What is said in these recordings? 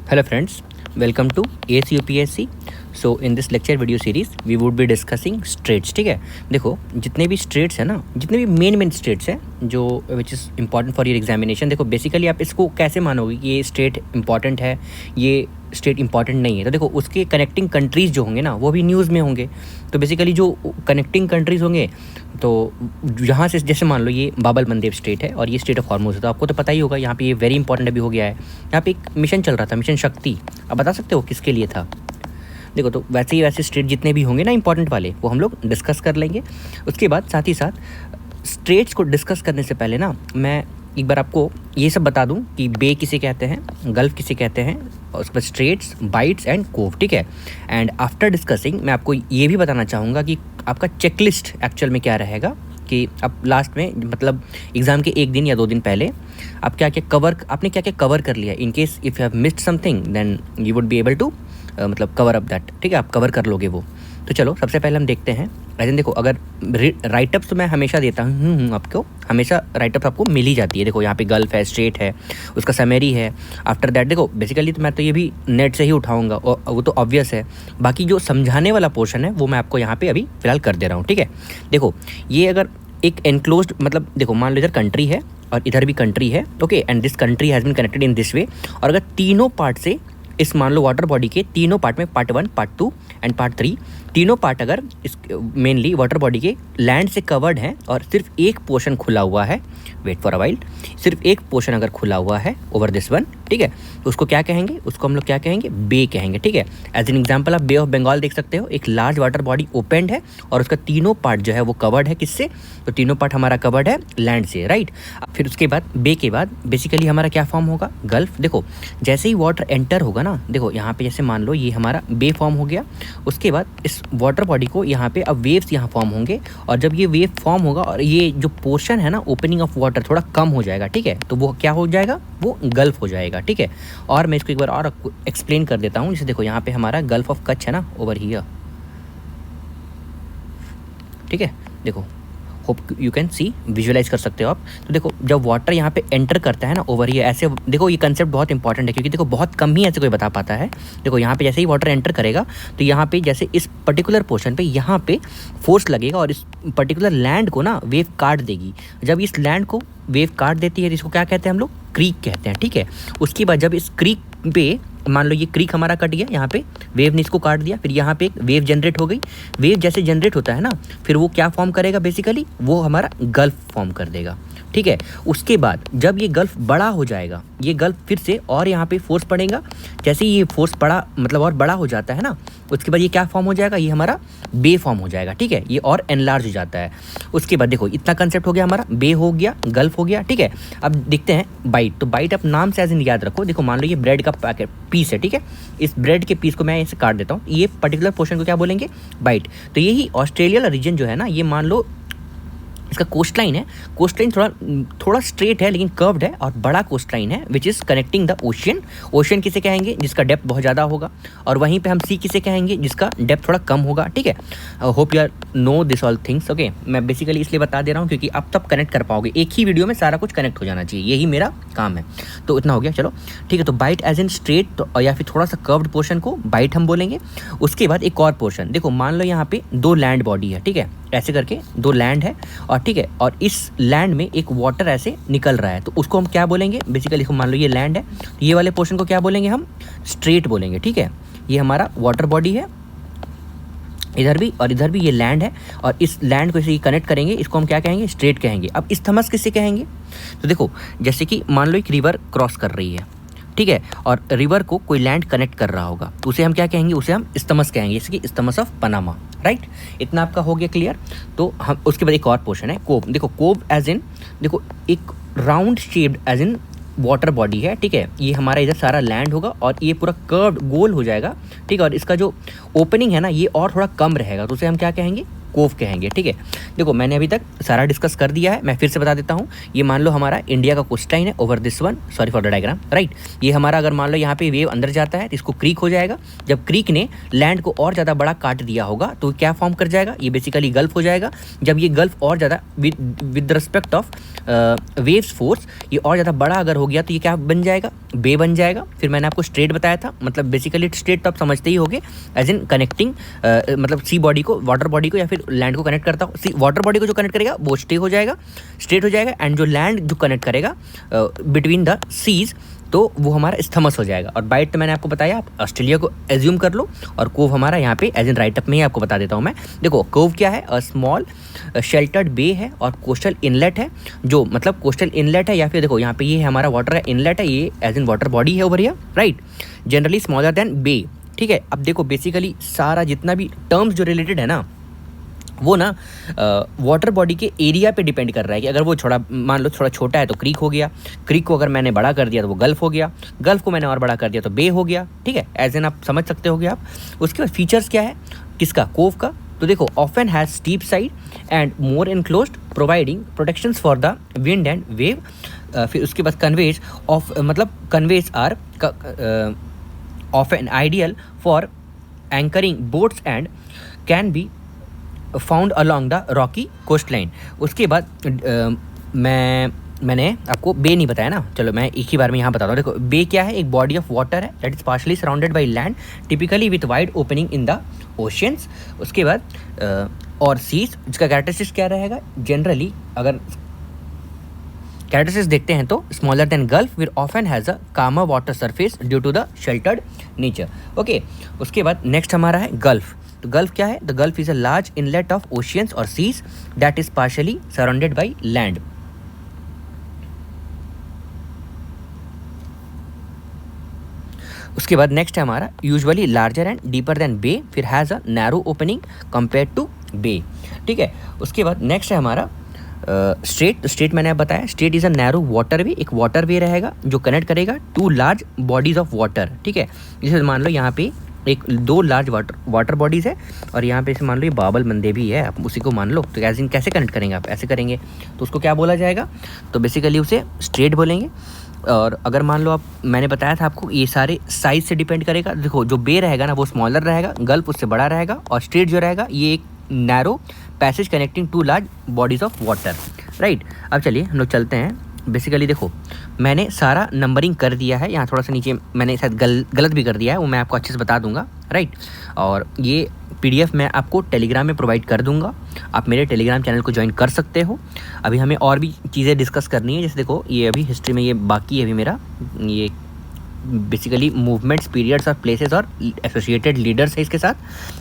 Hello friends, welcome to ACUPSC. So in this lecture video series we would be discussing straits. ठीक है, देखो जितने भी straits है ना, जितने भी मेन स्ट्रेट्स हैं जो which is important for your examination, देखो बेसिकली आप इसको कैसे मानोगे कि ये स्टेट इंपॉर्टेंट है, ये स्टेट इंपॉर्टेंट नहीं है। तो देखो उसके कनेक्टिंग कंट्रीज़ जो होंगे ना वो भी न्यूज़ में होंगे। तो बेसिकली जो कनेक्टिंग कंट्रीज़ होंगे तो यहाँ से जैसे मान लो ये बाबल मंदेव स्टेट है और ये स्टेट ऑफ हॉर्मोज है, तो आपको तो पता ही होगा यहाँ पे ये वेरी इंपॉर्टेंट अभी हो गया है। यहाँ पे एक मिशन चल रहा था, मिशन शक्ति। आप बता सकते हो किसके लिए था? देखो तो वैसे स्टेट जितने भी होंगे ना इंपॉर्टेंट वाले वो हम लोग डिस्कस कर लेंगे। उसके बाद साथ ही साथ स्टेट्स को डिस्कस करने से पहले ना मैं एक बार आपको ये सब बता दूं कि बे किसे कहते हैं, गल्फ किसे कहते हैं, और उसके बाद स्ट्रेट्स, बाइट्स एंड कोव। ठीक है, एंड आफ्टर डिस्कसिंग मैं आपको ये भी बताना चाहूँगा कि आपका चेकलिस्ट एक्चुअल में क्या रहेगा, कि आप लास्ट में मतलब एग्ज़ाम के एक दिन या 2 दिन पहले आप आपने क्या क्या कवर कर लिया। In case if you have missed something then you would be able to मतलब कवर अप दैट। ठीक है, आप कवर कर लोगे वो। तो चलो सबसे पहले हम देखते हैं। ऐसे देखो, अगर राइटअप्स तो मैं हमेशा देता हूँ आपको, हमेशा राइटअप आपको मिल ही जाती है। देखो यहाँ पे गल्फ है, स्ट्रेट है, उसका समरी है। आफ्टर दैट देखो बेसिकली तो मैं तो ये भी नेट से ही उठाऊंगा, और वो तो ऑब्वियस है। बाकी जो समझाने वाला पोर्शन है वो मैं आपको यहाँ पे अभी फिलहाल कर दे रहा हूँ। ठीक है, देखो ये अगर एक एनक्लोज्ड मतलब देखो मान लो इधर कंट्री है और इधर भी कंट्री है, okay, and this country has been connected in this way. और अगर तीनों पार्ट से इस मान लो वाटर बॉडी के तीनों पार्ट में पार्ट 1, पार्ट 2 एंड पार्ट 3 तीनों पार्ट अगर इस मेनली वाटर बॉडी के लैंड से कवर्ड हैं और सिर्फ एक पोर्शन खुला हुआ है, वेट फॉर अ वाइल, सिर्फ एक पोर्शन अगर खुला हुआ है ओवर दिस वन, ठीक है, तो उसको क्या कहेंगे? उसको हम लोग क्या कहेंगे? बे कहेंगे। ठीक है, एज एन एग्जांपल आप बे ऑफ बंगाल देख सकते हो। एक लार्ज वाटर बॉडी ओपनड है और उसका तीनों पार्ट जो है वो कवर्ड है किससे? तो तीनों पार्ट हमारा कवर्ड है लैंड से, राइट। फिर उसके बाद बे के बाद बेसिकली हमारा क्या फॉर्म होगा? गल्फ। देखो जैसे ही वाटर एंटर होगा ना, देखो यहाँ पे जैसे मान लो ये हमारा बे फॉर्म हो गया। उसके बाद इस वाटर बॉडी को यहाँ पे अब वेव्स यहाँ फॉर्म होंगे, और जब ये वेव फॉर्म होगा और ये जो पोर्शन है ना ओपनिंग ऑफ वाटर थोड़ा कम हो जाएगा, ठीक है, तो वो क्या हो जाएगा? वो गल्फ हो जाएगा। ठीक है, और मैं इसको एक बार और एक्सप्लेन कर देता हूँ। जैसे देखो यहाँ पे हमारा गल्फ ऑफ कच्छ है ना ओवर हियर, ठीक है, देखो hope you can see, visualize कर सकते हो आप। तो देखो जब वाटर यहाँ पे एंटर करता है ना ओवर ये ऐसे, देखो ये कंसेप्ट बहुत इंपॉर्टेंट है क्योंकि देखो बहुत कम ही ऐसे कोई बता पाता है। देखो यहाँ पे जैसे ही वाटर एंटर करेगा तो यहाँ पे जैसे इस पर्टिकुलर पोर्शन पे यहाँ पे फोर्स लगेगा और इस पर्टिकुलर लैंड को ना वेव काट देगी। जब इस लैंड को वेव काट देती है तो इसको क्या कहते हैं हम लोग? क्रीक कहते हैं। ठीक है, उसके बाद जब इस क्रीक पे मान लो ये क्रीक हमारा कट गया, यहाँ पे वेव ने इसको काट दिया, फिर यहाँ पे एक वेव जनरेट हो गई। वेव जैसे जनरेट होता है ना, फिर वो क्या फॉर्म करेगा? बेसिकली वो हमारा गल्फ फॉर्म कर देगा। ठीक है, उसके बाद जब ये गल्फ बड़ा हो जाएगा, ये गल्फ फिर से और यहाँ पे फोर्स पड़ेगा। जैसे ही ये फोर्स बड़ा मतलब और बड़ा हो जाता है ना, उसके बाद ये क्या फॉर्म हो जाएगा? ये हमारा बे फॉर्म हो जाएगा। ठीक है, ये और एनलार्ज हो जाता है। उसके बाद देखो इतना कंसेप्ट हो गया हमारा, बे हो गया, गल्फ हो गया। ठीक है, अब देखते हैं बाइट। तो बाइट आप नाम से एज इन याद रखो। देखो मान लो ये ब्रेड का पैकेट पीस है, ठीक है, इस ब्रेड के पीस को मैं ऐसे काट देता हूँ, ये पर्टिकुलर पोर्शन को क्या बोलेंगे? बाइट। तो यही ऑस्ट्रेलिया रीजन जो है ना, ये मान लो इसका कोस्ट लाइन है। कोस्ट लाइन थोड़ा स्ट्रेट है लेकिन कर्व्ड है, और बड़ा कोस्ट लाइन है which is connecting the ocean. Ocean किसे कहेंगे? जिसका डेप्थ बहुत ज़्यादा होगा। और वहीं पे हम सी किसे कहेंगे? जिसका डेप्थ थोड़ा कम होगा। ठीक है, hope you are know this all things. Okay, मैं बेसिकली इसलिए बता दे रहा हूँ क्योंकि आप तब कनेक्ट कर पाओगे, एक ही वीडियो में सारा कुछ कनेक्ट हो जाना चाहिए, यही मेरा काम है। तो इतना हो गया, चलो ठीक है। तो बाइट एज इन स्ट्रेट तो या फिर थोड़ा सा कर्व्ड पोर्शन को बाइट हम बोलेंगे। उसके बाद एक और पोर्शन, देखो मान लो यहाँ पे 2 लैंड बॉडी है, ठीक है, ऐसे करके 2 लैंड है, और ठीक है, और इस लैंड में एक वाटर ऐसे निकल रहा है, तो उसको हम क्या बोलेंगे? बेसिकली मान लो ये लैंड है, तो ये वाले पोर्शन को क्या बोलेंगे? हम स्ट्रेट बोलेंगे। ठीक है, ये हमारा वाटर बॉडी है, इधर भी और इधर भी ये लैंड है, और इस लैंड को इसे कनेक्ट करेंगे, इसको हम क्या कहेंगे? स्ट्रेट कहेंगे। अब इस्थमस किसे कहेंगे? तो देखो जैसे कि मान लो एक रिवर क्रॉस कर रही है, ठीक है, और रिवर को कोई लैंड कनेक्ट कर रहा होगा, तो उसे हम क्या कहेंगे? उसे हम इस्थमस कहेंगे, जैसे कि इस्थमस ऑफ पनामा, राइट। इतना आपका हो गया क्लियर। तो हम उसके बाद एक और पोर्शन है कोव। देखो कोव एज इन, देखो एक round shaped as in water body है, ठीक है, ये हमारा इधर सारा लैंड होगा और ये पूरा कर्व्ड गोल हो जाएगा। ठीक है, और इसका जो ओपनिंग है ना ये और थोड़ा कम रहेगा, तो उसे हम क्या कहेंगे? कोव कहेंगे, ठीक है। देखो मैंने अभी तक सारा डिस्कस कर दिया है, मैं फिर से बता देता हूँ। ये मान लो हमारा इंडिया का कोस्ट लाइन है over this one, sorry for the diagram, right. ये हमारा अगर मान लो यहाँ पे वेव अंदर जाता है तो इसको क्रीक हो जाएगा। जब क्रीक ने लैंड को और ज़्यादा बड़ा काट दिया होगा तो क्या फॉर्म कर जाएगा, ये बेसिकली गल्फ हो जाएगा। जब ये गल्फ और ज़्यादा with respect of waves force ये और ज़्यादा बड़ा अगर हो गया तो ये क्या बन जाएगा, बे बन जाएगा। फिर मैंने आपको स्ट्रेट बताया था, मतलब बेसिकली स्ट्रेट तो आप समझते ही होगे, एज इन कनेक्टिंग मतलब सी बॉडी को वाटर बॉडी को या फिर लैंड को कनेक्ट करता हो। सी वाटर बॉडी को जो कनेक्ट करेगा वो स्ट्रेट हो जाएगा, एंड जो लैंड जो कनेक्ट करेगा बिटवीन द सीज तो वो हमारा स्थमस हो जाएगा। और बाइट तो मैंने आपको बताया, आप ऑस्ट्रेलिया को एज्यूम कर लो, और कोव हमारा यहाँ पे एज इन राइट अप में ही आपको बता देता हूँ मैं। देखो कोव क्या है, अ स्मॉल शेल्टर्ड बे है और कोस्टल इनलेट है, जो मतलब कोस्टल इनलेट है, या फिर देखो यहाँ पे ये हमारा वाटर का इनलेट है, ये एज इन वाटर बॉडी है over here, right. Generally smaller than bay, ठीक है। अब देखो बेसिकली सारा जितना भी टर्म्स जो रिलेटेड है ना वो ना वाटर बॉडी के एरिया पे डिपेंड कर रहा है कि अगर वो थोड़ा मान लो थोड़ा छोटा है तो क्रीक हो गया, क्रीक को अगर मैंने बड़ा कर दिया तो वो गल्फ हो गया, गल्फ को मैंने और बड़ा कर दिया तो बे हो गया, ठीक है। एज एन आप समझ सकते होगे आप। उसके बाद फीचर्स क्या है किसका, कोव का, तो देखो often has steep side and more enclosed providing protections for the wind and wave. फिर उसके बाद कन्वेज ऑफ मतलब coves are often ideal for anchoring boats and can be found along the rocky coast line. उसके बाद मैंने आपको बे नहीं बताया ना, चलो मैं एक ही बार में यहाँ बताता हूँ। देखो बे क्या है, एक बॉडी ऑफ वाटर है that is partially surrounded by land typically with wide opening in the oceans. उसके बाद और सीज, जिसका कैरेक्टरिस्टिक्स क्या रहेगा, जनरली अगर कैरेक्टरिस्टिक्स देखते हैं तो smaller than gulf will often has a calmer water surface due to the sheltered nature, okay. उसके बाद नेक्स्ट हमारा है गल्फ। तो गल्फ क्या है, the gulf is a large inlet of oceans और seas that is partially surrounded by land. उसके बाद नेक्स्ट है हमारा usually larger and deeper than bay, फिर has a narrow opening compare to bay, ठीक है। उसके बाद नेक्स्ट है हमारा स्ट्रेट। स्ट्रेट मैंने आप बताया, strait is a narrow water way, एक वाटर वे रहेगा जो कनेक्ट करेगा two large bodies of water, ठीक है। जैसे मान लो यहाँ पे एक दो लार्ज वाटर बॉडीज़ है और यहाँ पे से मान लो ये बाबल मंदे भी है, आप उसी को मान लो। तो एज इन कैसे कनेक्ट करेंगे आप, ऐसे करेंगे तो उसको क्या बोला जाएगा, तो बेसिकली उसे स्ट्रेट बोलेंगे। और अगर मान लो आप, मैंने बताया था आपको ये सारे साइज से डिपेंड करेगा। देखो जो बे रहेगा ना वो स्मॉलर रहेगा, गल्फ उससे बड़ा रहेगा, और स्ट्रेट जो रहेगा ये एक narrow passage connecting two large bodies of water, right. अब चलिए हम लोग चलते हैं। बेसिकली देखो मैंने सारा नंबरिंग कर दिया है, यहाँ थोड़ा सा नीचे मैंने शायद गलत भी कर दिया है, वो मैं आपको अच्छे से बता दूंगा, राइट। और ये पीडीएफ मैं आपको टेलीग्राम में प्रोवाइड कर दूंगा, आप मेरे टेलीग्राम चैनल को ज्वाइन कर सकते हो। अभी हमें और भी चीज़ें डिस्कस करनी है, जैसे देखो ये अभी हिस्ट्री में ये बाकी है अभी मेरा, ये बेसिकली मूवमेंट्स, पीरियड्स और प्लेसेस और एसोसिएटेड लीडर्स है इसके साथ,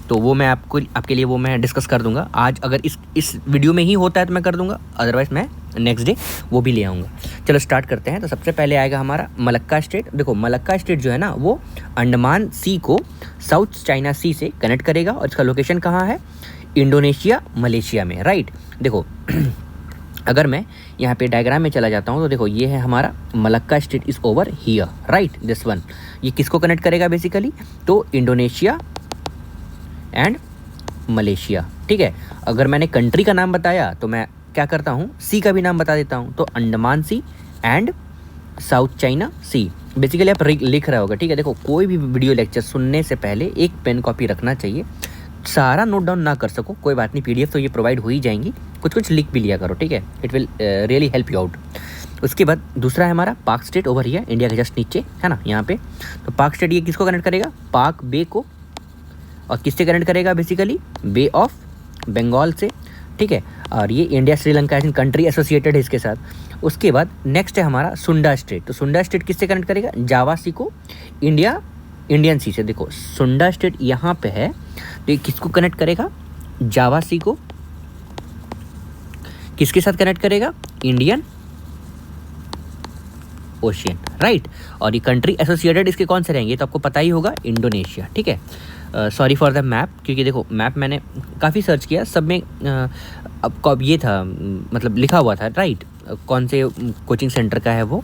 तो वो मैं आपके लिए वो मैं डिस्कस कर दूंगा। आज अगर इस वीडियो में ही होता है तो मैं कर दूंगा, अदरवाइज मैं नेक्स्ट डे वो भी ले आऊँगा। चलो स्टार्ट करते हैं। तो सबसे पहले आएगा हमारा मलक्का स्टेट। देखो मलक्का स्टेट जो है ना वो अंडमान सी को साउथ चाइना सी से कनेक्ट करेगा, और इसका लोकेशन कहाँ है, इंडोनेशिया मलेशिया में, राइट। देखो अगर मैं यहाँ पे डायग्राम में चला जाता हूँ तो देखो ये है हमारा Malacca state is over here, right, this one. ये किसको कनेक्ट करेगा बेसिकली, तो इंडोनेशिया एंड मलेशिया, ठीक है। अगर मैंने कंट्री का नाम बताया तो मैं क्या करता हूँ, सी का भी नाम बता देता हूँ, तो Andaman Sea and South China Sea. Basically आप लिख रहा होगा, ठीक है। देखो कोई भी वीडियो लेक्चर सुनने से पहले एक पेन कॉपी रखना चाहिए, सारा नोट डाउन ना कर सको कोई बात नहीं, पीडीएफ तो ये प्रोवाइड हो ही जाएंगी, कुछ कुछ लिख भी लिया करो, ठीक है। It will really help you out. उसके बाद दूसरा है हमारा पाक स्टेट ओवर हियर, इंडिया के जस्ट नीचे है ना यहाँ पे। तो पाक स्टेट ये किसको कनेक्ट करेगा, पाक बे को, और किससे कनेक्ट करेगा बेसिकली, बे ऑफ बंगाल से, ठीक है। और ये India Sri Lanka as in country associated है इसके साथ। उसके बाद नेक्स्ट है हमारा सुंडा स्टेट। तो सुंडा स्टेट किससे कनेक्ट करेगा, जावा सी को इंडियन सी से। देखो सुंडा स्टेट यहाँ पे है तो ये किसको कनेक्ट करेगा, जावा सी को किसके साथ कनेक्ट करेगा, इंडियन ओशियन, राइट। और ये कंट्री एसोसिएटेड इसके कौन से रहेंगे तो आपको पता ही होगा, इंडोनेशिया, ठीक है। सॉरी फॉर द मैप, क्योंकि देखो मैप मैंने काफ़ी सर्च किया, सब में अब ये था मतलब लिखा हुआ था, राइट, कौन से कोचिंग सेंटर का है वो,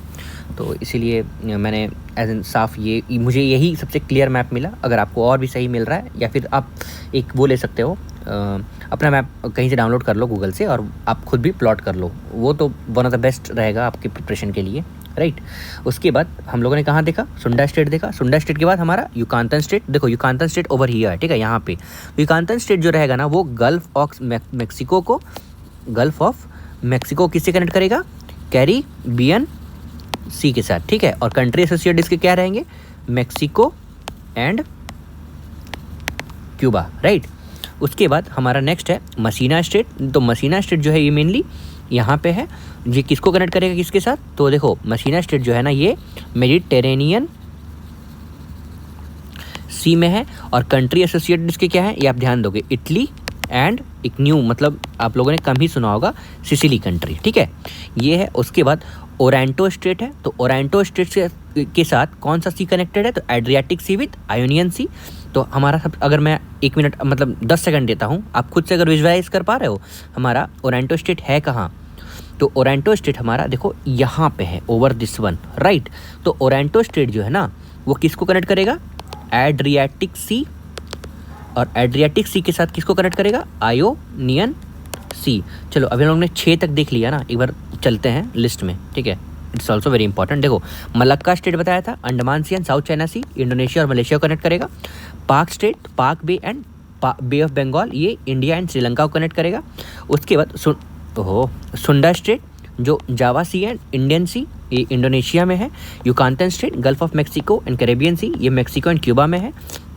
तो इसीलिए मैंने एज एन साफ ये मुझे यही सबसे क्लियर मैप मिला। अगर आपको और भी सही मिल रहा है या फिर आप एक वो ले सकते हो, अपना मैप कहीं से डाउनलोड कर लो गूगल से और आप खुद भी प्लॉट कर लो, वो तो वन ऑफ द बेस्ट रहेगा आपकी प्रिपरेशन के लिए, राइट। उसके बाद हम लोगों ने कहाँ देखा, सुंडा स्टेट देखा। सुंडा स्टेट के बाद हमारा युकांतन स्टेट, देखो युकांतन स्टेट ओवर हियर है, ठीक है, यहाँ पे युकांतन स्टेट जो रहेगा ना वो गल्फ ऑफ मैक्सिको को, गल्फ ऑफ मैक्सिको किससे कनेक्ट करेगा, कैरिबियन सी के साथ, ठीक है। और कंट्री एसोसिएट इसके क्या रहेंगे, मैक्सिको एंड क्यूबा, राइट। उसके बाद हमारा नेक्स्ट है मसीना स्टेट। तो मसीना स्टेट जो है ये मेनली यहाँ पे है, ये किसको कनेक्ट करेगा किसके साथ, तो देखो मसीना स्टेट जो है ना ये मेडिटेरेनियन सी में है। और कंट्री एसोसिएटेड इसके क्या है, ये आप ध्यान दोगे, इटली एंड इग्न्यू, मतलब आप लोगों ने कम ही सुना होगा, सिसिली कंट्री, ठीक है, ये है। उसके बाद ओरेंटो स्टेट है। तो ओरेंटो स्टेट के साथ कौन सा सी कनेक्टेड है, तो एड्रियाटिक सी विद आयोनियन सी। तो हमारा सब, अगर मैं 1 मिनट मतलब 10 सेकंड देता हूँ, आप खुद से अगर विजुअलाइज कर पा रहे हो हमारा ओरेंटो स्टेट है कहाँ, तो ओरेंटो स्टेट हमारा देखो यहाँ पे है, ओवर दिस वन, राइट। तो ओरेंटो स्टेट जो है ना वो किसको कनेक्ट करेगा, एड्रियाटिक सी, और एड्रियाटिक सी के साथ किसको कनेक्ट करेगा, आयोनियन सी। चलो अभी हम लोग ने 6 तक देख लिया ना, एक बार चलते हैं लिस्ट में, ठीक है, इट्स ऑल्सो वेरी इंपॉर्टेंट। देखो मलक्का स्टेट बताया था, Andaman Sea and South China Sea, Indonesia और मलेशिया को कनेक्ट करेगा। Palk Strait, Palk Bay and Bay of Bengal, ये इंडिया एंड श्रीलंका को कनेक्ट करेगा। उसके बाद सुंडा स्टेट जो जावा सी एंड इंडियन सी, ये इंडोनेशिया में है। Yucatan Strait, Gulf of Mexico and Caribbean Sea, ये मैक्सिको एंड क्यूबा में है।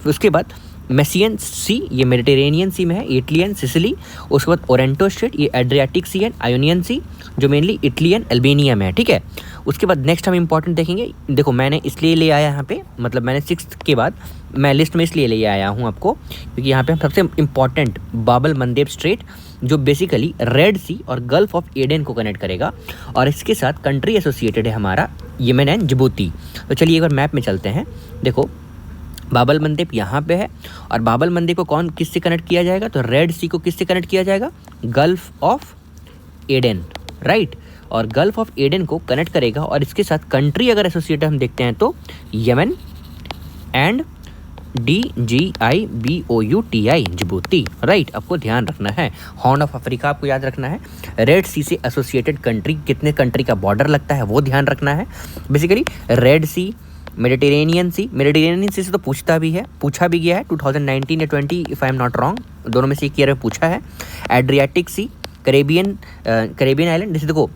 उसके बाद मेसियन सी, ये मेडिटेरेनियन सी में है, इटली एंड सिसिली। उसके बाद ओरेंटो स्टेट, ये एड्रियाटिक सी एंड आयोनियन सी, जो मेनली इटली एंड अल्बानिया में है, ठीक है। उसके बाद नेक्स्ट हम इंपॉर्टेंट देखेंगे, देखो मैंने इसलिए ले आया यहाँ पे, मतलब मैंने 6th के बाद मैं लिस्ट में इसलिए ले आया हूँ आपको, क्योंकि यहाँ पे हम सबसे इंपॉर्टेंट बाबल मंदेब स्ट्रेट, जो बेसिकली रेड सी और गल्फ ऑफ एडन को कनेक्ट करेगा, और इसके साथ कंट्री एसोसिएटेड है हमारा यमन एंड जिबूती। तो चलिए एक बार मैप में चलते हैं। देखो बाबल मंदेब यहाँ पे है, और बाबल मंदेब को कौन किससे कनेक्ट किया जाएगा, तो रेड सी को किससे कनेक्ट किया जाएगा, गल्फ ऑफ एडन, राइट। और गल्फ ऑफ एडन को कनेक्ट करेगा, और इसके साथ कंट्री अगर एसोसिएटेड हम देखते हैं तो Yemen and DGIBOUTI Djibouti, right. आपको ध्यान रखना है, हॉर्न ऑफ अफ्रीका आपको याद रखना है, रेड सी से एसोसिएटेड कंट्री कितने कंट्री का बॉर्डर लगता है वो ध्यान रखना है। बेसिकली रेड सी, मेडिटेरेनियन सी से तो पूछा भी गया है 2019 या 20 if I am not wrong, दोनों में से एक ईयर में पूछा है। एड्रियाटिक सी, करेबियन आइलैंड, जैसे देखो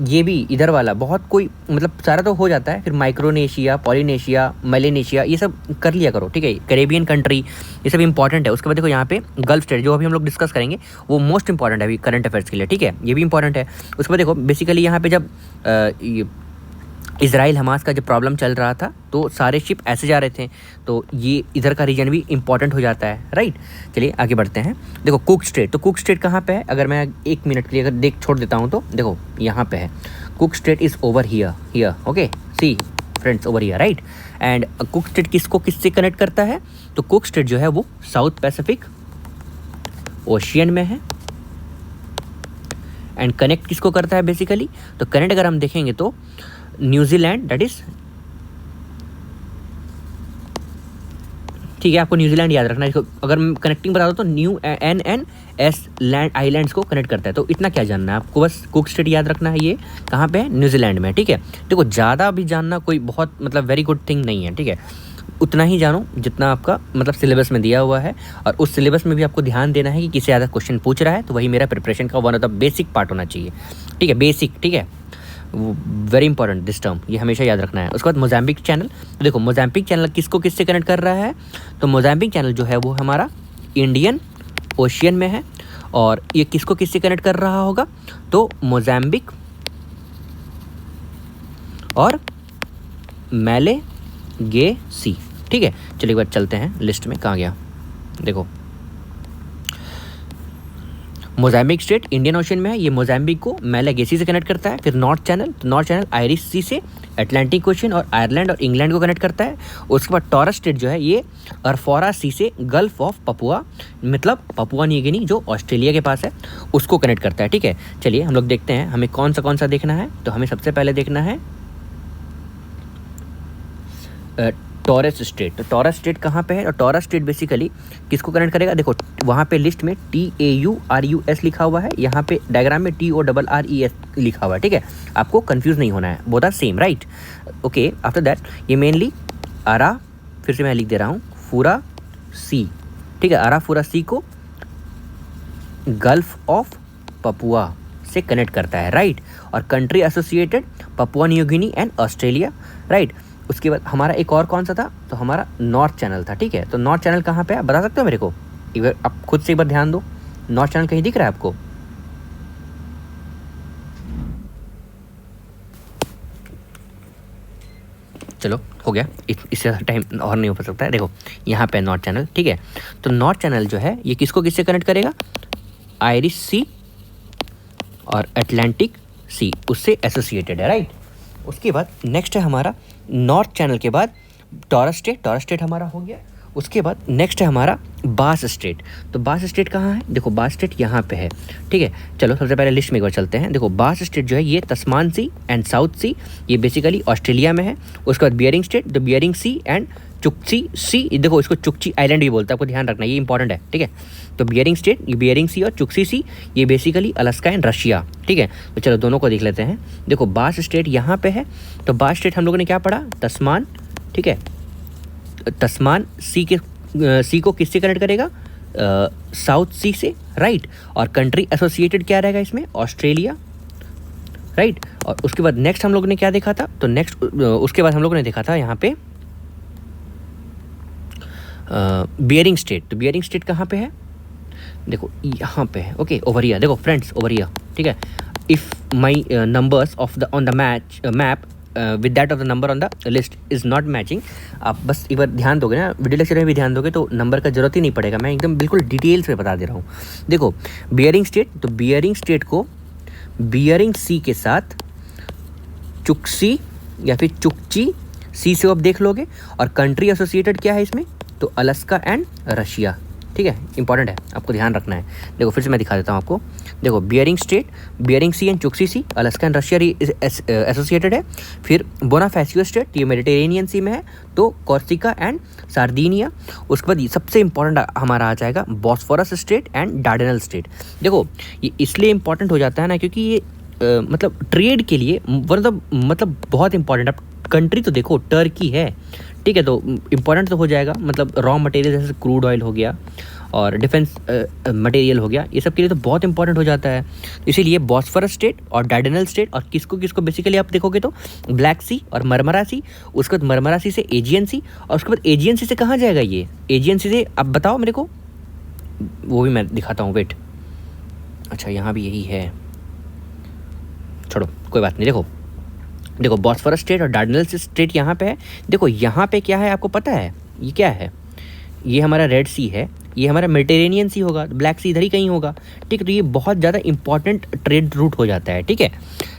ये भी इधर वाला बहुत कोई मतलब सारा तो हो जाता है, फिर माइक्रोनेशिया, पॉलिनेशिया, मेलेनेशिया, ये सब कर लिया करो, ठीक है। करेबियन कंट्री ये सब इंपॉर्टेंट है। उसके बाद देखो यहाँ पे गल्फ स्टेट, जो अभी हम लोग डिस्कस करेंगे वो मोस्ट इंपॉर्टेंट है अभी करंट अफेयर्स के लिए, ठीक है, ये भी इंपॉर्टेंट है। उसके बाद देखो बेसिकली यहाँ पे जब इजराइल हमास का जब प्रॉब्लम चल रहा था तो सारे शिप ऐसे जा रहे थे, तो ये इधर का रीजन भी इंपॉर्टेंट हो जाता है, राइट। चलिए आगे बढ़ते हैं। देखो कुक स्टेट, तो कुक स्टेट कहाँ पे है, अगर मैं 1 मिनट के लिए अगर छोड़ देता हूँ तो देखो यहाँ पे है, Cook strait is over here, okay, see friends, over here, right. And Cook strait किसको किससे कनेक्ट करता है, तो कुक स्टेट जो है वो साउथ पैसिफिक ओशियन में है। एंड कनेक्ट किसको करता है बेसिकली, तो कनेक्ट अगर हम देखेंगे तो न्यूजीलैंड, दैट इज, ठीक है, आपको न्यूजीलैंड याद रखना है। अगर मैं कनेक्टिंग बता दूँ तो NNS लैंड आइलैंड्स को कनेक्ट करता है। तो इतना क्या जानना है आपको, बस कुक स्टेट याद रखना है, ये कहाँ पे है, न्यूजीलैंड में, ठीक है। देखो ज़्यादा भी जानना कोई बहुत मतलब वेरी गुड थिंग नहीं है, ठीक है, उतना ही जानो जितना आपका मतलब सिलेबस में दिया हुआ है, और उस सिलेबस में भी आपको ध्यान देना है कि किससे ज़्यादा क्वेश्चन पूछ रहा है, तो वही मेरा प्रिपरेशन का one of the basic part होना चाहिए, ठीक है, बेसिक, ठीक है, वेरी इंपॉर्टेंट दिस टर्म, ये हमेशा याद रखना है। उसके बाद मोजाम्बिक चैनल, तो देखो मोजाम्बिक चैनल किसको किससे कनेक्ट कर रहा है, तो मोजाम्बिक चैनल जो है वो हमारा इंडियन ओशियन में है, और ये किसको किससे कनेक्ट कर रहा होगा, तो मोजाम्बिक और मैलेगेसी, ठीक है। चलिए एक बार चलते हैं लिस्ट में, कहाँ गया, देखो मोजाम्बिक स्टेट इंडियन ओशन में है, ये मोजाम्बिक को मैलागेसी से कनेक्ट करता है। फिर नॉर्थ चैनल, तो नॉर्थ चैनल आयरिश सी से अटलांटिक ओशन और आयरलैंड और इंग्लैंड को कनेक्ट करता है। उसके बाद टॉरस स्टेट जो है ये अरफोरा सी से गल्फ ऑफ पपुआ, मतलब पपुआ न्यू गिनी जो ऑस्ट्रेलिया के पास है, उसको कनेक्ट करता है, ठीक है। चलिए हम लोग देखते हैं हमें कौन सा देखना है, तो हमें सबसे पहले देखना है टॉरस स्ट्रेट। तो टॉरस स्ट्रेट कहाँ पे है? और टॉरस स्ट्रेट बेसिकली किसको कनेक्ट करेगा? देखो वहाँ पे लिस्ट में TAURUS लिखा हुआ है, यहाँ पे डायग्राम में TORRES लिखा हुआ है, ठीक है, आपको कंफ्यूज नहीं होना है, both are same, right. Okay, after that ये मेनली आरा, फिर से मैं लिख दे रहा हूँ, फूरा सी, ठीक है, आरा फूरा सी को गल्फ ऑफ पपुआ से कनेक्ट करता है, राइट। और country associated Papua New Guinea and Australia, right. उसके बाद हमारा एक और कौन सा था? तो हमारा नॉर्थ चैनल था, ठीक है। तो नॉर्थ चैनल कहाँ पे है, बता सकते हो मेरे को? एक बार आप खुद से एक बार ध्यान दो, नॉर्थ चैनल कहीं दिख रहा है आपको? चलो हो गया, इससे टाइम और नहीं हो सकता है। देखो यहाँ पे नॉर्थ चैनल, ठीक है। तो नॉर्थ चैनल जो है ये किसको किससे कनेक्ट करेगा? आयरिश सी और अटलांटिक सी, उससे एसोसिएटेड है, राइट। उसके बाद नेक्स्ट है हमारा नॉर्थ चैनल के बाद टॉरस स्ट्रेट, टॉरस स्ट्रेट हमारा हो गया। उसके बाद नेक्स्ट है हमारा बास स्ट्रेट। तो बास स्ट्रेट कहाँ है? देखो बास स्ट्रेट यहाँ पे है, ठीक है। चलो सबसे पहले लिस्ट में एक बार चलते हैं। देखो बास स्ट्रेट जो है ये तस्मान सी एंड साउथ सी, ये बेसिकली ऑस्ट्रेलिया में है। उसके बाद Bering Strait, the Bering Sea and Chukchi Sea, देखो इसको चुक्ची आइलैंड भी बोलता है, आपको ध्यान रखना, ये इंपॉर्टेंट है, ठीक है। तो बियरिंग स्ट्रेट, ये बियरिंग सी और चुक्सी सी, ये बेसिकली अलास्का एंड रशिया, ठीक है। तो चलो दोनों को देख लेते हैं। देखो बास स्ट्रेट यहाँ पे है, तो बास स्ट्रेट हम लोगों ने क्या पढ़ा? तस्मान, ठीक है। तस्मान सी को किससे कनेक्ट करेगा? साउथ सी से, राइट। और कंट्री एसोसिएटेड क्या रहेगा इसमें? Australia, right. और उसके बाद नेक्स्ट हम लोगों ने क्या देखा था? तो नेक्स्ट उसके बाद हम लोगों ने देखा था यहाँ पे बियरिंग स्टेट। तो बियरिंग स्टेट कहाँ पे है? देखो यहाँ पे है, ओके, ओवर हियर। देखो फ्रेंड्स ओवर हियर, ठीक है। If my numbers of the on the map with that of the number on the list is not matching, आप बस एक बार ध्यान दोगे ना, वीडियो लेक्चर में भी ध्यान दोगे तो नंबर का जरूरत ही नहीं पड़ेगा, मैं एकदम बिल्कुल डिटेल्स में बता दे रहा हूँ। देखो बियरिंग स्टेट, तो बियरिंग स्टेट को बियरिंग सी के साथ चुक्सी या फिर चुक्ची सी से आप देख लोगे। और कंट्री एसोसिएटेड क्या है इसमें? तो अलास्का एंड रशिया, ठीक है, इंपॉर्टेंट है, आपको ध्यान रखना है। देखो फिर से मैं दिखा देता हूँ आपको। देखो Bering Strait, Bering Sea and Chukchi Sea, Alaska and Russia associated है। फिर बोनाफेसियो स्टेट, ये मेडिटेरेनियन सी में है, तो कॉर्सिका एंड सार्दिनिया। उसके बाद सबसे इंपॉर्टेंट हमारा आ जाएगा Bosphorus strait and Dardanelles state. देखो ये इसलिए इंपॉर्टेंट हो जाता है ना क्योंकि ये मतलब ट्रेड के लिए मतलब बहुत इंपॉर्टेंट। अब कंट्री तो देखो टर्की है, ठीक है, तो इम्पॉर्टेंट तो हो जाएगा, मतलब रॉ मटेरियल जैसे क्रूड ऑयल हो गया और डिफेंस मटेरियल हो गया, ये सब के लिए तो बहुत इंपॉर्टेंट हो जाता है। इसीलिए बॉस्फोरस स्टेट और डार्डेनल स्टेट, और किसको किसको बेसिकली आप देखोगे तो ब्लैक सी और मरमरा सी, उसके बाद मरमरा सी से एजियन सी, और उसके बाद एजियन सी से कहाँ जाएगा ये? एजियन सी से आप बताओ मेरे को, वो भी मैं दिखाता हूँ, वेट। अच्छा यहाँ भी यही है, छोड़ो कोई बात नहीं। देखो बॉस्फोरस स्टेट और डार्डेनल स्टेट यहाँ पे है। देखो यहाँ पे क्या है आपको पता है? ये क्या है? ये हमारा रेड सी है, ये हमारा मेडिटेरेनियन सी होगा, ब्लैक सी इधर ही कहीं होगा, ठीक है। तो ये बहुत ज़्यादा इंपॉर्टेंट ट्रेड रूट हो जाता है, ठीक है।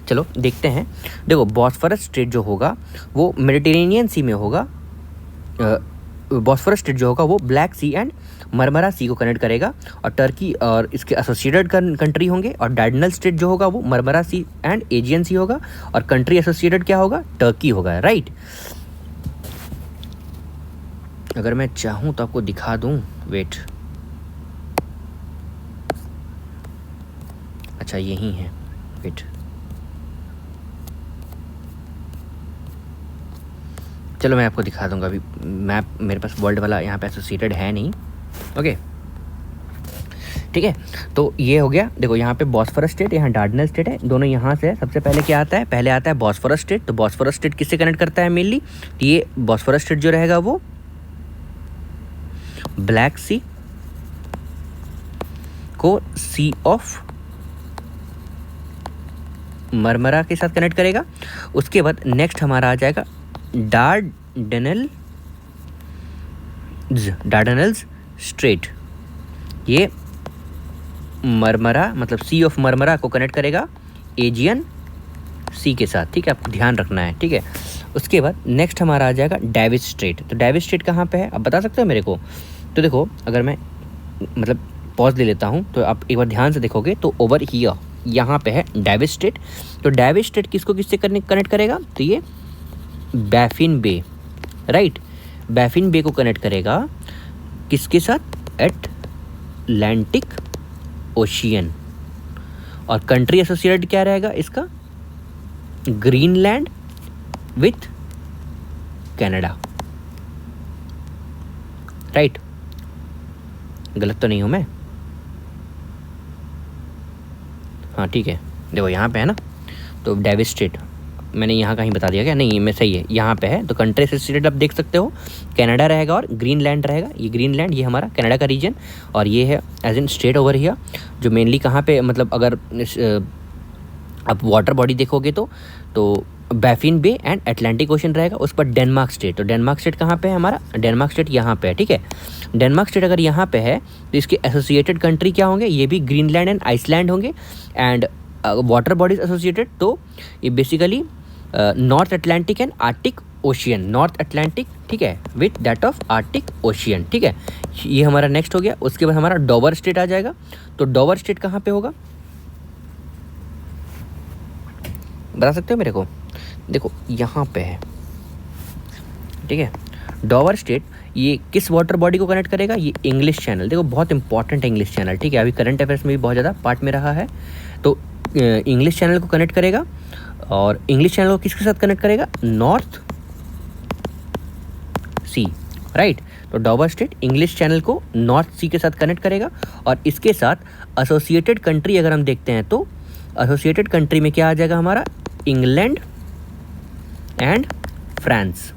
चलो देखते हैं। देखो बॉस्फोरस स्टेट जो होगा वो मेडिटेरेनियन सी में होगा, बॉस्फोरस स्टेट जो होगा वो ब्लैक सी एंड मरमरा सी को कनेक्ट करेगा, और टर्की और इसके एसोसिएटेड कंट्री होंगे। और डार्डेनल स्टेट जो होगा वो मरमरा सी एंड एजियन सी होगा, और कंट्री एसोसिएटेड क्या होगा? टर्की होगा, राइट। अगर मैं चाहूँ तो आपको दिखा दूँ, वेट, अच्छा यही है, वेट, चलो मैं आपको दिखा दूंगा। अभी मैप मेरे पास वर्ल्ड वाला यहाँ पे एसोसिएटेड है नहीं, ओके, ठीक है। तो ये हो गया। देखो यहाँ पे बॉस्फोरस स्टेट, यहाँ डार्डेनल स्टेट है, दोनों यहाँ से है। सबसे पहले क्या आता है? पहले आता है बॉस्फोरस स्टेट। तो बॉस्फोरस स्टेट किससे कनेक्ट करता है मेनली? तो ये बॉस्फोरस स्टेट जो रहेगा वो ब्लैक सी को सी ऑफ मरमरा के साथ कनेक्ट करेगा। उसके बाद नेक्स्ट हमारा आ जाएगा डार्डेनल्स स्ट्रेट। ये मरमरा मतलब सी ऑफ मरमरा को कनेक्ट करेगा एजियन सी के साथ, ठीक है, आपको ध्यान रखना है, ठीक है। उसके बाद नेक्स्ट हमारा आ जाएगा डेविस स्ट्रेट। तो डेविस स्ट्रेट कहाँ पे है आप बता सकते हो मेरे को? तो देखो अगर मैं मतलब पॉज ले लेता हूँ तो आप एक बार ध्यान से देखोगे तो ओवर हियर यहाँ पे है डेविस स्ट्रेट। तो डेविस स्ट्रेट किसको किससे कनेक्ट करेगा? तो ये बैफिन बे, राइट, बैफिन बे को कनेक्ट करेगा किसके साथ? Atlantic ocean. और कंट्री एसोसिएटेड क्या रहेगा इसका? Greenland with Canada. राइट, गलत तो नहीं हूं मैं? हाँ ठीक है, देखो यहाँ पे है ना, तो डेविस स्ट्रेट मैंने यहाँ कहीं बता दिया क्या? नहीं, मैं सही है, यहाँ पे है। तो कंट्री एसोसिएटेड आप देख सकते हो, कनाडा रहेगा और ग्रीनलैंड रहेगा। ये ग्रीनलैंड, ये हमारा कनाडा का रीजन, और ये है as in strait over here, जो मेनली कहाँ पे, मतलब अगर आप वाटर बॉडी देखोगे तो Baffin Bay and Atlantic Ocean रहेगा। उस पर डेनमार्क स्टेट, तो डेनमार्क स्टेट कहाँ पे है हमारा? डेनमार्क स्टेट यहाँ पे है, ठीक है। डेनमार्क स्टेट अगर यहाँ पे है तो इसके एसोसिएटेड कंट्री क्या होंगे? ये भी ग्रीनलैंड एंड आइसलैंड होंगे। एंड वाटर बॉडीज एसोसिएटेड, तो ये basically north Atlantic and Arctic ocean, north Atlantic, ठीक है, with that of Arctic ocean, ठीक है। ये हमारा नेक्स्ट हो गया। उसके बाद हमारा डोवर स्टेट आ जाएगा। तो डोवर स्टेट कहाँ पे होगा, बता सकते हो मेरे को? देखो यहाँ पे है, ठीक है। डोवर स्टेट ये किस वाटर बॉडी को कनेक्ट करेगा? ये इंग्लिश चैनल, देखो बहुत इंपॉर्टेंट है इंग्लिश चैनल, ठीक है। अभी करंट अफेयर्स में भी बहुत ज़्यादा पार्ट में रहा है। तो इंग्लिश चैनल को कनेक्ट करेगा, और इंग्लिश चैनल को किसके साथ कनेक्ट करेगा? नॉर्थ सी, राइट। तो डोवर स्टेट इंग्लिश चैनल को नॉर्थ सी के साथ कनेक्ट करेगा। और इसके साथ एसोसिएटेड कंट्री अगर हम देखते हैं तो एसोसिएटेड कंट्री में क्या आ जाएगा हमारा? England and France,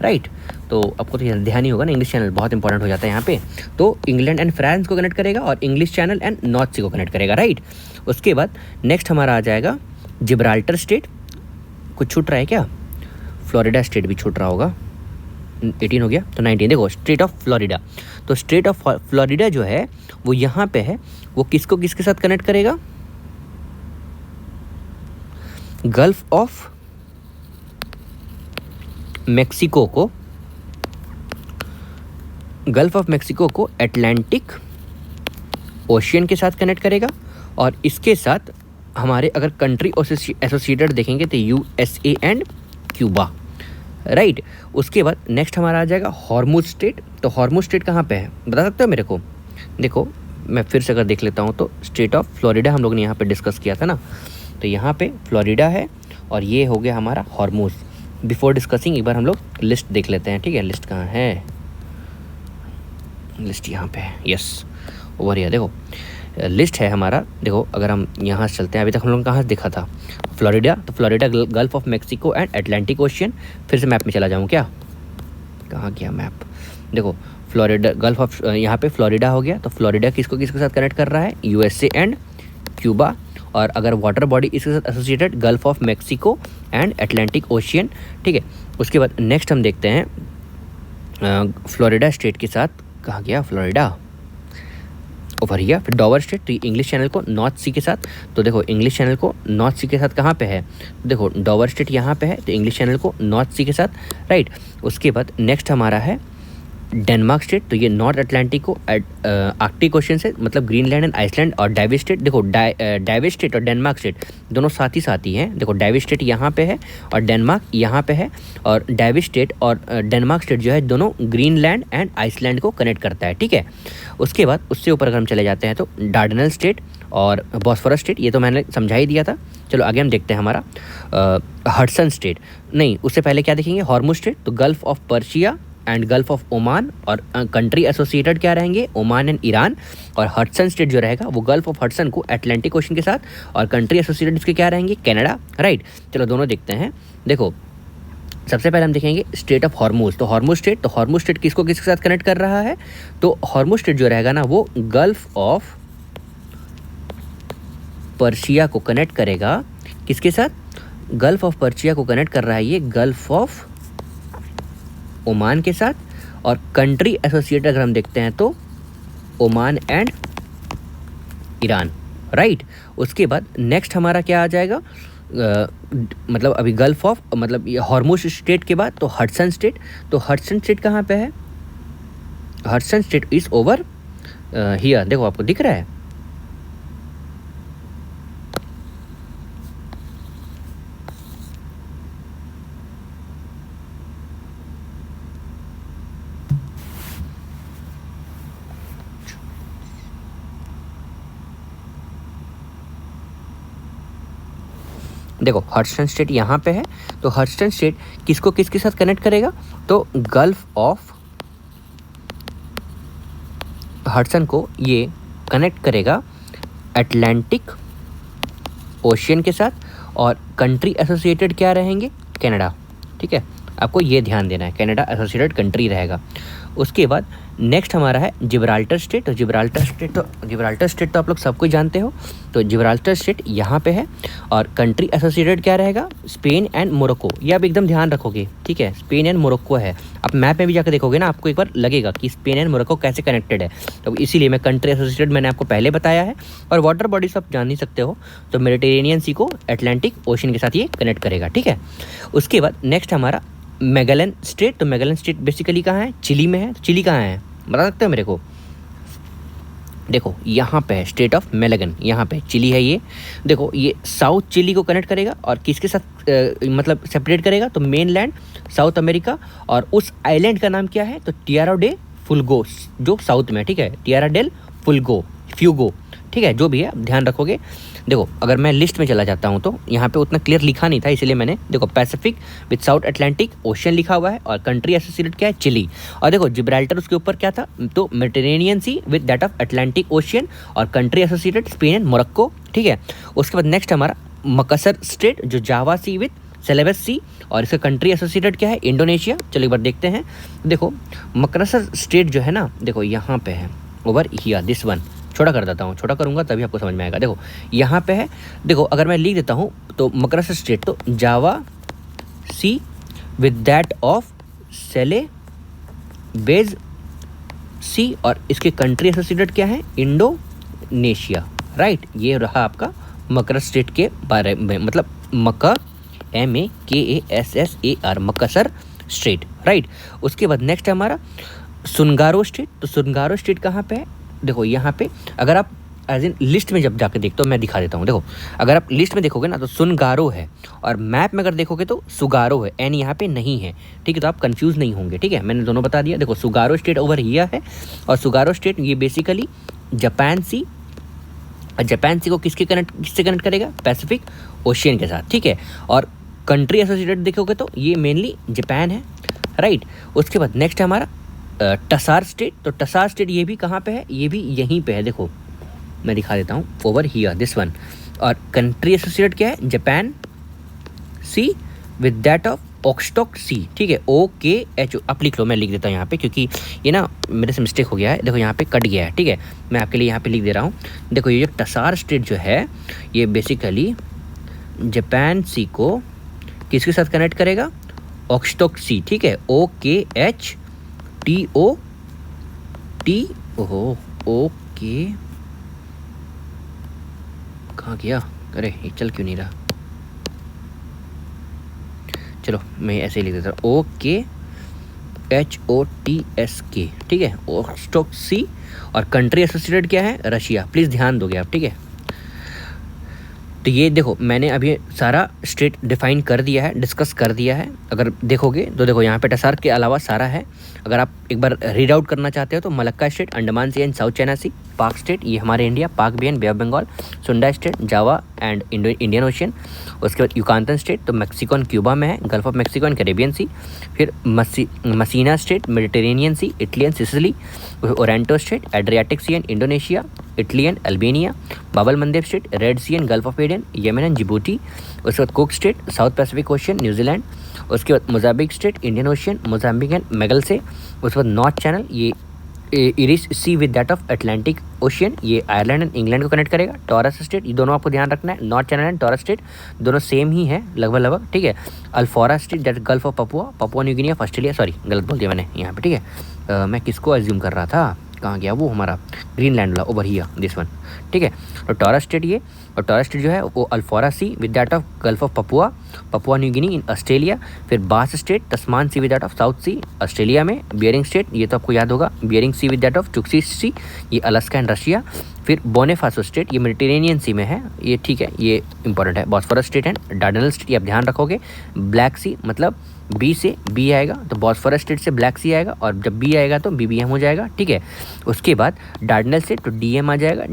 right. तो आपको तो ध्यान ही होगा ना, इंग्लिश चैनल बहुत इंपॉर्टेंट हो जाता है यहाँ पे। तो इंग्लैंड एंड फ्रांस को कनेक्ट करेगा और इंग्लिश चैनल एंड नॉर्थ सी को कनेक्ट करेगा, राइट। उसके बाद नेक्स्ट हमारा आ जाएगा जिब्राल्टर स्टेट। कुछ छूट रहा है क्या? फ्लोरिडा स्टेट भी छूट रहा होगा। 18 हो गया तो 19, देखो स्टेट ऑफ फ्लोरिडा। तो स्टेट ऑफ फ्लोरिडा जो है वो यहाँ पे है, वो किसको किसके साथ कनेक्ट करेगा? गल्फ ऑफ मेक्सिको को, गल्फ ऑफ मेक्सिको को अटलांटिक ओशियन के साथ कनेक्ट करेगा। और इसके साथ हमारे अगर कंट्री एसोसिएटेड देखेंगे तो यूएसए एंड क्यूबा, राइट। उसके बाद नेक्स्ट हमारा आ जाएगा हॉर्मुज स्टेट। तो हॉर्मुज स्टेट कहाँ पे है, बता सकते हो मेरे को? देखो मैं फिर से अगर देख लेता हूँ तो स्टेट ऑफ फ्लोरिडा हम लोग ने यहाँ पे डिस्कस किया था ना, तो यहाँ पे फ्लोरिडा है और ये हो गया हमारा हॉर्मुज। बिफोर डिस्कसिंग एक बार हम लोग लिस्ट देख लेते हैं, ठीक है। लिस्ट कहाँ है? लिस्ट यहाँ पे है, यस ओवर हियर। देखो लिस्ट है हमारा, देखो अगर हम यहाँ से चलते हैं, अभी तक हम लोग कहाँ से देखा था? फ्लोरिडा, तो Florida, gulf of Mexico and Atlantic ocean. फिर से मैप में चला जाऊँ क्या? कहाँ गया मैप? देखो फ्लोरिडा, गल्फ ऑफ, यहाँ पे फ्लोरिडा हो गया। तो फ्लोरिडा किसको किसके साथ कनेक्ट कर रहा है? USA and Cuba. और अगर वाटर बॉडी इसके साथ associated gulf of Mexico and Atlantic ocean, ठीक है। उसके बाद नेक्स्ट हम देखते हैं फ्लोरिडा स्टेट के साथ, कहाँ गया फ्लोरिडा? Over here. फिर डोवर स्टेट, तो इंग्लिश चैनल को नॉर्थ सी के साथ, तो देखो इंग्लिश चैनल को नॉर्थ सी के साथ कहाँ पे है? देखो डोवर स्टेट यहाँ पे है, तो इंग्लिश चैनल को नॉर्थ सी के साथ, राइट। उसके बाद नेक्स्ट हमारा है डेनमार्क स्टेट। तो ये नॉर्थ अटलांटिक को आर्कटिक ओशन से, मतलब ग्रीनलैंड एंड आइसलैंड। और डेविस स्टेट, देखो डेविस स्टेट और डेनमार्क स्टेट दोनों साथ ही हैं। देखो डेविस स्टेट यहाँ पे है और डेनमार्क यहाँ पे है। और डेविस स्टेट और डेनमार्क स्टेट जो है दोनों ग्रीनलैंड एंड आइसलैंड को कनेक्ट करता है, ठीक है। उसके बाद उससे ऊपर अगर हम चले जाते हैं तो डार्डनल स्टेट और बॉस्फोरस स्टेट, ये तो मैंने समझा ही दिया था। चलो आगे हम देखते हैं हमारा हडसन स्टेट। नहीं, उससे पहले क्या देखेंगे? हॉर्मुज स्टेट, तो gulf of Persia and Gulf of Oman. और कंट्री एसोसिएटेड क्या रहेंगे? Oman and Iran. और हडसन स्टेट जो रहेगा वो गल्फ ऑफ हडसन को अटलांटिक ओशन के साथ, और कंट्री एसोसिएटेड इसके क्या रहेंगे? Canada, right. चलो दोनों देखते हैं। देखो सबसे पहले हम देखेंगे स्टेट ऑफ हॉर्मुज। तो हॉर्मुज स्टेट किसको किसके साथ कनेक्ट कर रहा है? तो हॉर्मुज स्टेट जो रहेगा ना वो गल्फ ऑफ पर्शिया को कनेक्ट करेगा। किसके साथ? गल्फ ऑफ पर्शिया को कनेक्ट कर रहा है ये गल्फ ऑफ ओमान के साथ। और कंट्री एसोसिएटेड अगर हम देखते हैं तो ओमान एंड ईरान, राइट। उसके बाद नेक्स्ट हमारा क्या आ जाएगा? मतलब अभी गल्फ ऑफ, मतलब ये हॉर्मुज स्टेट के बाद तो हडसन स्टेट। तो हडसन स्टेट कहाँ पे है? Hudson state is over here. देखो आपको दिख रहा है? देखो हडसन स्ट्रेट यहाँ पे है, तो हडसन स्ट्रेट किसको किसके साथ कनेक्ट करेगा, तो गल्फ ऑफ हडसन को ये कनेक्ट करेगा अटलांटिक ओशियन के साथ, और कंट्री एसोसिएटेड क्या रहेंगे, कनाडा। ठीक है, आपको ये ध्यान देना है, कनाडा एसोसिएटेड कंट्री रहेगा। उसके बाद नेक्स्ट हमारा है जिब्राल्टर स्ट्रेट। तो जिब्राल्टर स्ट्रेट तो आप लोग सबको जानते हो। तो जिब्राल्टर स्ट्रेट यहाँ पे है, और कंट्री एसोसिएटेड क्या रहेगा, स्पेन एंड मोरक्को। ये आप एकदम ध्यान रखोगे, ठीक है, स्पेन एंड मोरक्को है। आप मैप में भी जाकर देखोगे ना, आपको एक बार लगेगा कि स्पेन एंड मोरक्को कैसे कनेक्टेड है। तो इसीलिए मैं कंट्री एसोसिएटेड मैंने आपको पहले बताया है। और वाटर बॉडीज आप जान ही सकते हो, तो मेडिटेरेनियन सी को अटलांटिक ओशन के साथ ये कनेक्ट करेगा। ठीक है, उसके बाद नेक्स्ट हमारा मैगेलन स्ट्रेट। तो मैगेलन स्ट्रेट बेसिकली कहाँ है, चिली में है। चिली कहाँ है बता सकते हो मेरे को, देखो यहाँ पे है स्टेट ऑफ मैगेलन, यहाँ पे चिली है ये। देखो ये साउथ चिली को कनेक्ट करेगा, और किसके साथ मतलब सेपरेट करेगा, तो मेनलैंड साउथ अमेरिका, और उस आइलैंड का नाम क्या है, तो टियारा डे फुल्गो, जो साउथ में। ठीक है, टियारा डेल फ्यूगो। ठीक है, जो भी है ध्यान रखोगे। देखो अगर मैं लिस्ट में चला जाता हूँ तो यहाँ पे उतना क्लियर लिखा नहीं था, इसलिए मैंने देखो Pacific with south Atlantic ocean लिखा हुआ है, और कंट्री एसोसिएटेड क्या है, चिली। और देखो जिब्राल्टर उसके ऊपर क्या था, तो Mediterranean Sea with that of Atlantic Ocean, और country associated Spain and Morocco. ठीक है, उसके बाद नेक्स्ट हमारा मकसर स्ट्रेट, जो जावा सी विद सेलेबस सी, और इसका कंट्री एसोसिएटेड क्या है, इंडोनेशिया। चलो एक बार देखते हैं। देखो मकसर स्ट्रेट जो है ना, देखो यहाँ पे है ओवर हियर, दिस वन छोटा कर देता हूँ, छोटा करूँगा तभी आपको समझ में आएगा। देखो यहाँ पे है, देखो अगर मैं लिख देता हूँ तो मकरस स्ट्रेट, तो जावा सी विद दैट ऑफ सेलेबेज सी, और इसके कंट्री एसोसिएटेड क्या है, इंडोनेशिया। राइट, ये रहा आपका मकर स्ट्रेट के बारे में, मतलब MAKASSAR मकसर स्ट्रेट। राइट, उसके बाद नेक्स्ट है हमारा सुनगारो स्ट्रेट। तो सुनगारो स्ट्रेट कहाँ पे है, देखो यहाँ पे अगर आप एज इन लिस्ट में जब जाके देखते हो, मैं दिखा देता हूँ। देखो अगर आप लिस्ट में देखोगे ना तो सुनगारो है, और मैप में अगर देखोगे तो सुगारो है, एन यहाँ पे नहीं है। ठीक है, तो आप कंफ्यूज नहीं होंगे। ठीक है, मैंने दोनों बता दिया। देखो सुगारो स्टेट ओवर हियर है, और सुगारो स्टेट ये बेसिकली जापान सी, और जापान सी को किससे कनेक्ट करेगा, पैसिफिक ओशियन के साथ। ठीक है, और कंट्री एसोसिएटेड देखोगे तो ये मेनली जापान है। राइट, उसके बाद नेक्स्ट है हमारा टसार स्टेट। तो टसार स्टेट ये भी कहाँ पे है, ये भी यहीं पे है। देखो मैं दिखा देता हूँ, ओवर हियर दिस वन, और कंट्री एसोसिएटेड क्या है, Japan Sea with that of Okhotsk Sea. ठीक है, OKH आप लिख लो, मैं लिख देता हूँ यहाँ पे, क्योंकि ये ना मेरे से मिस्टेक हो गया है। देखो यहाँ पे कट गया है। ठीक है, मैं आपके लिए यहाँ पे लिख दे रहा हूँ। देखो ये जो टसार स्टेट जो है, ये बेसिकली जापान सी को किसके साथ कनेक्ट करेगा, ऑक्सटॉक सी। ठीक है, OKHTOT ओके, कहाँ गया, अरे ये चल क्यों नहीं रहा, चलो मैं ऐसे ही लिख देता हूँ, OKHOTSK। ठीक है, ऑक्सटॉक सी, और कंट्री एसोसिएटेड क्या है, रशिया। प्लीज़ ध्यान दोगे आप। ठीक है, तो ये देखो मैंने अभी सारा स्टेट डिफाइन कर दिया है, डिस्कस कर दिया है। अगर देखोगे तो देखो यहाँ पे टसार के अलावा सारा है। अगर आप एक बार रीड आउट करना चाहते हो तो Malacca Strait, Andaman Sea and South China Sea, Palk Strait ये हमारे India, Palk Bay and Bay of Bengal, Sunda Strait Java and Indian Ocean. उसके बाद युकांतन स्टेट तो मैक्सिको एंड क्यूबा में है, Gulf of Mexico and Caribbean Sea. फिर Messina Strait Mediterranean Sea, Italy and Sicily. Otranto Strait Adriatic Sea and Indonesia, Italy and Albania. Bab el Mandeb Strait Red Sea and Gulf of Aden, Yemen and Djibouti. उसके बाद Cook Strait South Pacific Ocean, New Zealand. उसके बाद Mozambique Strait Indian Ocean, Mozambique and मेगल से। उसके बाद North Channel ये Irish Sea with that of Atlantic Ocean, ये आयरलैंड एंड इंग्लैंड को कनेक्ट करेगा। टॉरस स्टेट, ये दोनों आपको ध्यान रखना है, North Channel and Torres Strait दोनों सेम ही है लगभग। ठीक है, Arafura Strait that Gulf of Papua New Guinea of Australia, sorry गलत बोल दिया मैंने यहाँ पे। ठीक है, मैं किसको एज्यूम कर रहा था, कहाँ गया वो हमारा ग्रीनलैंड वाला, ओवर हियर दिस वन। ठीक है, और टॉरस स्टेट ये, और टॉरस स्टेट जो है वो Arafura Sea with that of Gulf of Papua New Guinea in Australia. फिर Bass Strait Tasman Sea with that of South Sea Australia में। बियरिंग स्टेट ये तो आपको याद होगा, Bering Sea with that of Chukchi Sea, ये Alaska and Russia. फिर बोनेफासो state ये मेडिटेरेनियन सी में है, ये ठीक है, ये इंपॉर्टेंट है। बॉस्फोरस स्टेट एंड डार्डनल स्टेट ये आप ध्यान रखोगे। ब्लैक सी मतलब बी से बी आएगा तो बॉस्फोरस स्टेट से ब्लैक सी आएगा, और जब बी आएगा तो BBM हो जाएगा। ठीक है, उसके बाद डार्डनल से तो DM आ जाएगा,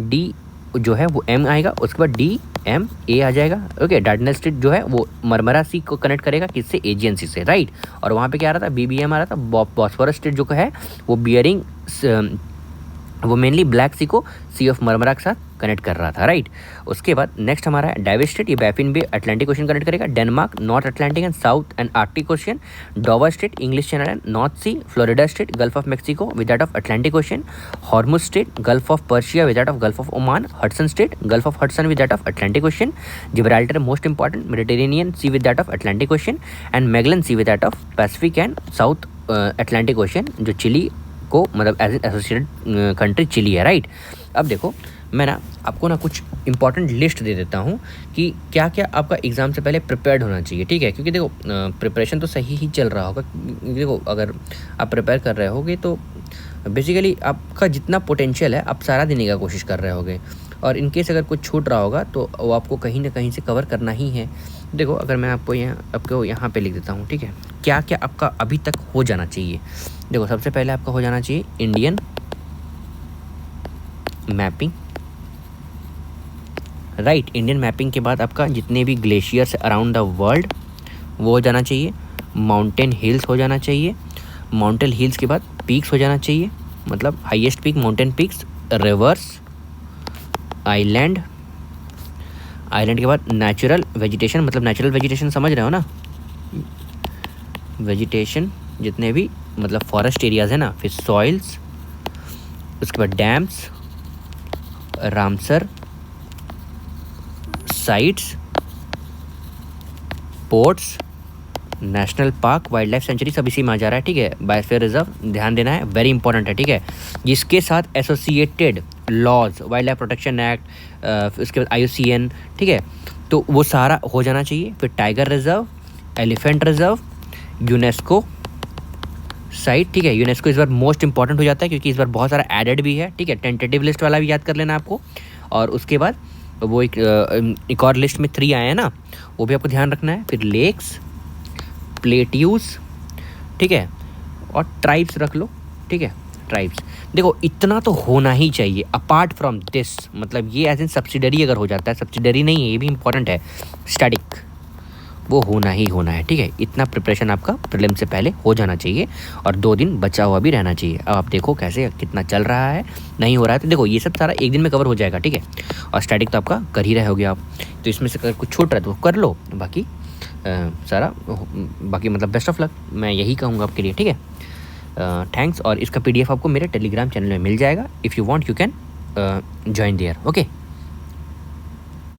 जो है वो M आएगा, उसके बाद DMA आ जाएगा। ओके, डार्डनेल स्ट्रीट जो है वो मरमरा सी को कनेक्ट करेगा किससे, एजियन सी से, राइट। और वहाँ पे क्या आ रहा था, BBM आ रहा था। बॉस्फोरस स्ट्रेट जो है वो बियरिंग, वो मेनली ब्लैक सी को सी ऑफ मरमरा के साथ कनेक्ट कर रहा था, राइट। उसके बाद नेक्स्ट हमारा है डाइविस स्ट्रेट, ये Baffin Bay Atlantic Ocean connect करेगा। Denmark North Atlantic and south and Arctic Ocean. Dover strait English Channel and North Sea. Florida strait Gulf of Mexico with that of Atlantic Ocean. Hormuz strait Gulf of Persia with that of Gulf of Oman. Hudson strait Gulf of Hudson with that of Atlantic Ocean. Gibraltar most important Mediterranean Sea with that of Atlantic Ocean and Magellan sea with that of Pacific and South Atlantic Ocean, जो Chile को मतलब as associated country Chile है, right. अब देखो मैं ना आपको ना कुछ इंपॉर्टेंट लिस्ट दे देता हूँ कि क्या क्या आपका एग्ज़ाम से पहले प्रिपेयर्ड होना चाहिए, ठीक है। क्योंकि देखो प्रिपरेशन तो सही ही चल रहा होगा। देखो अगर आप प्रिपेयर कर रहे होगे तो बेसिकली आपका जितना पोटेंशियल है आप सारा देने का कोशिश कर रहे होगे, और इनकेस अगर कुछ छूट रहा होगा तो वो आपको कहीं ना कहीं से कवर करना ही है। देखो अगर मैं आपको यहाँ पे लिख देता हूँ, ठीक है, क्या क्या आपका अभी तक हो जाना चाहिए। देखो सबसे पहले आपका हो जाना चाहिए Indian mapping, right. Indian mapping के बाद आपका जितने भी ग्लेशियर्स अराउंड द वर्ल्ड वो हो जाना चाहिए। माउंटेन हिल्स हो जाना चाहिए। माउंटेन हिल्स के बाद पीक्स हो जाना चाहिए, मतलब highest peak, mountain peaks, reverse, island. Island के बाद नेचुरल वेजिटेशन, मतलब नेचुरल वेजिटेशन समझ रहे हो ना, वेजिटेशन जितने भी मतलब फॉरेस्ट एरियाज़ है ना। फिर सॉइल्स, उसके बाद dams, Ramsar sites, ports, national park, wild life sanctuary, सब इसी में आ जा रहा है, ठीक है। बायोस्फीयर रिजर्व ध्यान देना है, वेरी इंपॉर्टेंट है, ठीक है। जिसके साथ associated laws, wildlife protection act, उसके बाद IUCN, ठीक है, तो वो सारा हो जाना चाहिए। फिर tiger reserve, elephant reserve, UNESCO site, ठीक है। यूनेस्को इस बार मोस्ट इंपॉर्टेंट हो जाता है क्योंकि इस बार बहुत सारा एडेड भी है, ठीक है। टेंटेटिव लिस्ट वाला भी याद कर लेना आपको। और उसके बाद वो एक और लिस्ट में 3 आए हैं ना, वो भी आपको ध्यान रखना है। फिर लेक्स, प्लेट्यूज, ठीक है, और ट्राइब्स रख लो, ठीक है, ट्राइब्स। देखो इतना तो होना ही चाहिए। अपार्ट फ्रॉम दिस, मतलब ये एज इन सब्सिडरी अगर हो जाता है, सब्सिडरी नहीं है, ये भी इंपॉर्टेंट है, स्टैटिक, वो होना ही होना है, ठीक है। इतना प्रिपरेशन आपका प्रीलिम से पहले हो जाना चाहिए और 2 दिन बचा हुआ भी रहना चाहिए। अब आप देखो कैसे कितना चल रहा है, नहीं हो रहा है तो देखो ये सब सारा एक दिन में कवर हो जाएगा, ठीक है। और स्टैटिक तो आपका कर ही रहे होगे आप, तो इसमें से अगर कुछ छूट रहा है तो कर लो, बाकी सारा बाकी मतलब बेस्ट ऑफ लक मैं यही कहूँगा आपके लिए, ठीक है। थैंक्स। और इसका PDF आपको मेरे टेलीग्राम चैनल में मिल जाएगा। If you want you can join there, okay.